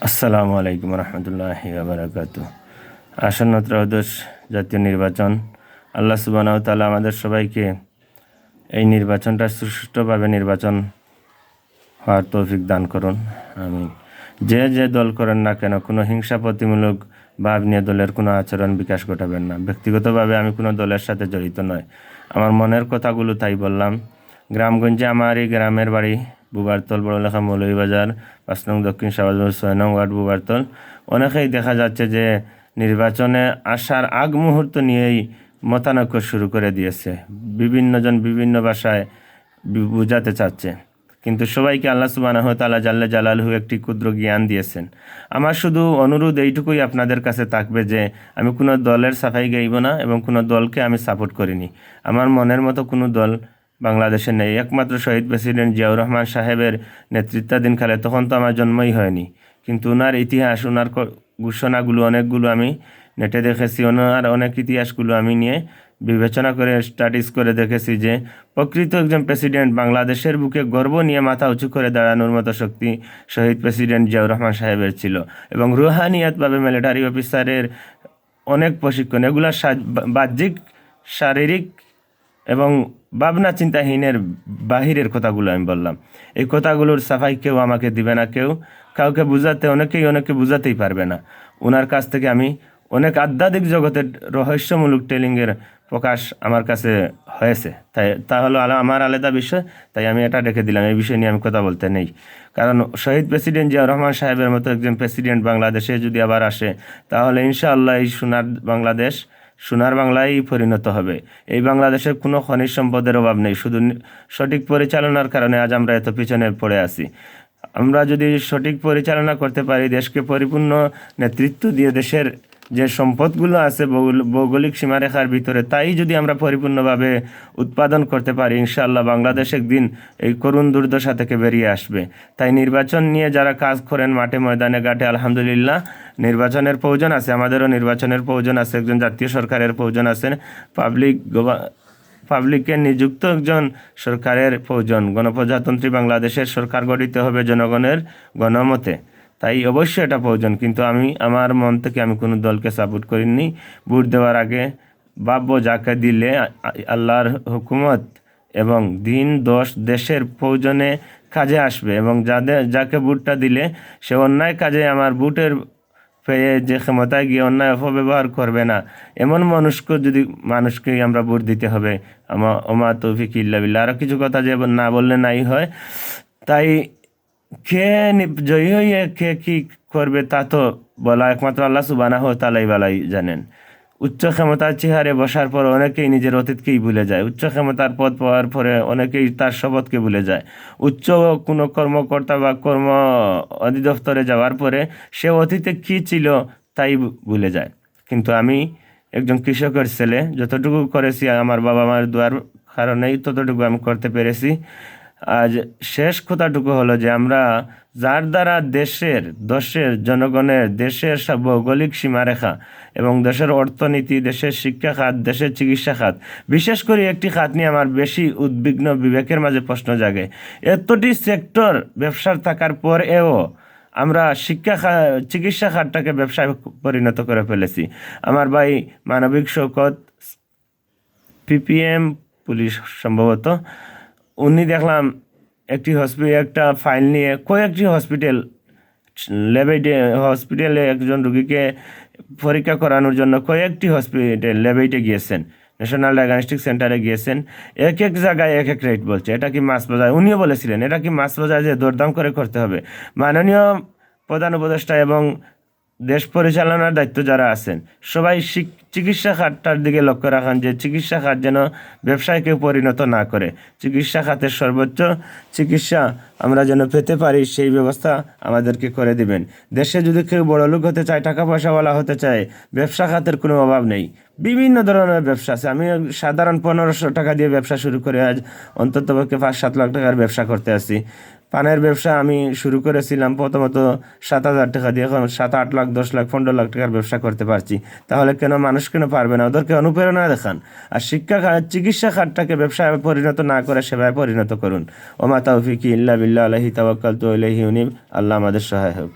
আসসালামু আলাইকুম রহমতুল্লাহি বারাকাতু। আসন্ন ত্রয়োদশ জাতীয় নির্বাচন, আল্লাহ সুবহানাহু ওয়া তাআলা আমাদের সবাইকে এই নির্বাচনটা সুষ্ঠুভাবে নির্বাচন হওয়ার তৌফিক দান করুন। আমি যে যে দল করেন না কেন, কোনো হিংসা প্রতিমূলক ভাব নিয়ে দলের কোনো আচরণ বিকাশ ঘটাবেন না। ব্যক্তিগতভাবে আমি কোনো দলের সাথে জড়িত নয়। আমার মনের কথাগুলো তাই বললাম। গ্রামগঞ্জে আমার এই গ্রামের বাড়ি বুবারতল, বড়লেখা মৌলভীবাজার, 5 নং দক্ষিণ শাহবাজপুর, 6 নং ওয়ার্ড বুবারতল। অনেকেই দেখা যাচ্ছে যে নির্বাচনে আসার আগ মুহূর্ত নিয়েই মতানৈক্য শুরু করে দিয়েছে। বিভিন্নজন বিভিন্ন ভাষায় বুঝাতে চাচ্ছে, কিন্তু সবাইকে আল্লাহ সুবহানাহু ওয়া তাআলা জাল্লে জালালহু একটি ক্ষুদ্র জ্ঞান দিয়েছেন। আমার শুধু অনুরোধ এইটুকুই আপনাদের কাছে থাকবে যে আমি কোনো দলের সাফাই গাইব না এবং কোনো দলকে আমি সাপোর্ট করিনি। আমার মনের মতো কোনো দল বাংলাদেশে নেই। একমাত্র শহীদ প্রেসিডেন্ট জিয়াউর রহমান সাহেবের নেতৃত্বাধীনকালে, তখন তো আমার জন্মই হয়নি, কিন্তু ওনার ইতিহাস, ওনার ঘোষণাগুলো অনেকগুলো আমি নেটে দেখেছি। ওনার অনেক ইতিহাসগুলো আমি নিয়ে বিবেচনা করে স্টাডিজ করে দেখেছি যে প্রকৃত একজন প্রেসিডেন্ট, বাংলাদেশের বুকে গর্ব নিয়ে মাথা উঁচু করে দাঁড়ানোর মতো শক্তি শহীদ প্রেসিডেন্ট জিয়াউর রহমান সাহেবের ছিল। এবং রুহানিয়াতভাবে মিলিটারি অফিসারের অনেক প্রশিক্ষণ, এগুলা বাহ্যিক, শারীরিক এবং ভাবনা চিন্তাহীনের বাহিরের কথাগুলো আমি বললাম। এই কথাগুলোর সাফাই কেউ আমাকে দিবে না, কাউকে বুঝাতে, অনেকে বুঝাতেই পারবে না। ওনার কাছ থেকে আমি অনেক আধ্যাত্মিক জগতের রহস্যমূলক টেলিংয়ের প্রকাশ আমার কাছে হয়েছে। তা হলো আমার আলাদা বিষয়, তাই আমি এটা রেখে দিলাম। এই বিষয় নিয়ে আমি কথা বলতে নেই, কারণ শহীদ প্রেসিডেন্ট জিয়াউর রহমান সাহেবের মতো একজন প্রেসিডেন্ট বাংলাদেশে যদি আবার আসে, তাহলে ইনশাআল্লাহ এই সোনার বাংলায় পরিণত হবে। এই বাংলাদেশের কোনো খনিজ সম্পদের অভাব নেই, শুধু সঠিক পরিচালনার কারণে আজ আমরা এত পিছনে পড়ে আছি। আমরা যদি সঠিক পরিচালনা করতে পারি, দেশকে পরিপূর্ণ নেতৃত্ব দিয়ে দেশের যে সম্পদগুলো আছে ভৌগোলিক সীমারেখার ভিতরে, তাই যদি আমরা পরিপূর্ণভাবে উৎপাদন করতে পারি, ইনশাআল্লাহ বাংলাদেশ একদিন এই করুণ দুর্দশা থেকে বেরিয়ে আসবে। তাই নির্বাচন নিয়ে যারা কাজ করেন মাঠে ময়দানে ঘাটে, আলহামদুলিল্লাহ নির্বাচনের প্রয়োজন আছে, আমাদেরও নির্বাচনের প্রয়োজন আছে, একজন জাতীয় সরকারের প্রয়োজন আছে, পাবলিককে নিযুক্ত একজন সরকারের প্রয়োজন। গণপ্রজাতন্ত্রী বাংলাদেশের সরকার গঠিত হবে জনগণের গণমতে, তাই অবশ্যই এটা প্রয়োজন। কিন্তু আমি আমার মন থেকে আমি কোনো দলকে সাপোর্ট করিনি। ভোট দেওয়ার আগে ভাববো যাকে দিলে আল্লাহর হুকুমত এবং দিন দেশের প্রয়োজনে কাজে আসবে, এবং যাকে ভোটটা দিলে সে অন্যায় কাজে আমার ভোটের পেয়ে যে ক্ষমতায় গিয়ে অন্যায় অপব্যবহার করবে না, এমন মানুষকেই আমরা ভোট দিতে হবে। ওমা তৌফিক ইল্লা বিল্লাহ। আরও কিছু কথা যে না বললে নাই হয়। তাই কে জয়ী হয়ে কে কি করবে তা তো বলা একমাত্র আল্লাহ সুবহানাহু ওয়া তাআলাই ভালোই জানেন। উচ্চ ক্ষমতার চেহারে বসার পর অনেকেই নিজের অতীতকেই ভুলে যায়। উচ্চ ক্ষমতার পদ পাওয়ার পরে অনেকেই তার শপথকে ভুলে যায়। উচ্চ কোনো কর্মকর্তা বা কর্ম অধিদপ্তরে যাওয়ার পরে সে অতীতে কী ছিল তাই ভুলে যায়। কিন্তু আমি একজন কৃষকের ছেলে, যতটুকু করেছি আমার বাবা মার দোয়ার কারণেই ততটুকু আমি করতে পেরেছি। আজ শেষ কথাটুকু হলো যে আমরা যার দ্বারা দেশের জনগণের, দেশের ভৌগোলিক সীমারেখা এবং দেশের অর্থনীতি, দেশের শিক্ষা খাত, দেশের চিকিৎসা খাত, বিশেষ করে একটি খাত নিয়ে আমার বেশি উদ্বিগ্ন, বিবেকের মাঝে প্রশ্ন জাগে। এতটি সেক্টর ব্যবসার থাকার পরেও আমরা চিকিৎসা খাতটাকে ব্যবসায় পরিণত করে ফেলেছি। আমার ভাই মানবিক শওকত, পিপিএম পুলিশ সম্ভবত, উনি দেখলাম একটা ফাইল নিয়ে কয়েকটি হসপিটালে একজন রুগীকে পরীক্ষা করানোর জন্য কয়েকটি ল্যাবেটে গিয়েছেন, ন্যাশনাল ডায়াগনস্টিক সেন্টারে গিয়েছেন। এক এক জায়গায় এক এক রেট বলছে। এটা কি মাছ বাজার? উনিও বলেছিলেন এটা কি মাছ বাজার যে দরদাম করে করতে হবে? মাননীয় প্রধান উপদেষ্টা এবং দেশ পরিচালনার দায়িত্ব যারা আছেন, সবাই চিকিৎসা খাতটার দিকে লক্ষ্য রাখান, যে চিকিৎসা খাত যেন ব্যবসায় কেউ পরিণত না করে। চিকিৎসা খাতের সর্বোচ্চ চিকিৎসা আমরা যেন পেতে পারি, সেই ব্যবস্থা আমাদেরকে করে দিবেন। দেশে যদি কেউ বড়লোক হতে চায়, টাকা পয়সাওয়ালা হতে চায়, ব্যবসা খাতের কোনো অভাব নেই। বিভিন্ন ধরনের ব্যবসা আছে। আমি সাধারণ 1500 টাকা দিয়ে ব্যবসা শুরু করে আজ অন্ততপক্ষে 5-7 লাখ টাকার ব্যবসা করতে আসি। পানের ব্যবসা আমি শুরু করেছিলাম প্রথমত 7,000 টাকা দিয়ে, এখন 7-8 লাখ, 10 লাখ, 15 লাখ টাকার ব্যবসা করতে পারছি। তাহলে মানুষ কেন পারবে না? ওদেরকে অনুপ্রেরণা দেখান। আর চিকিৎসা খাতটাকে ব্যবসায় পরিণত না করে সেবায় পরিণত করুন। ওমা তাওফিকি ইল্লা বিল্লাহ, আলাইহি তাওয়াক্কালতু ওয়া ইলাইহি উনীব। আল্লাহ আমাদের সহায় হোক।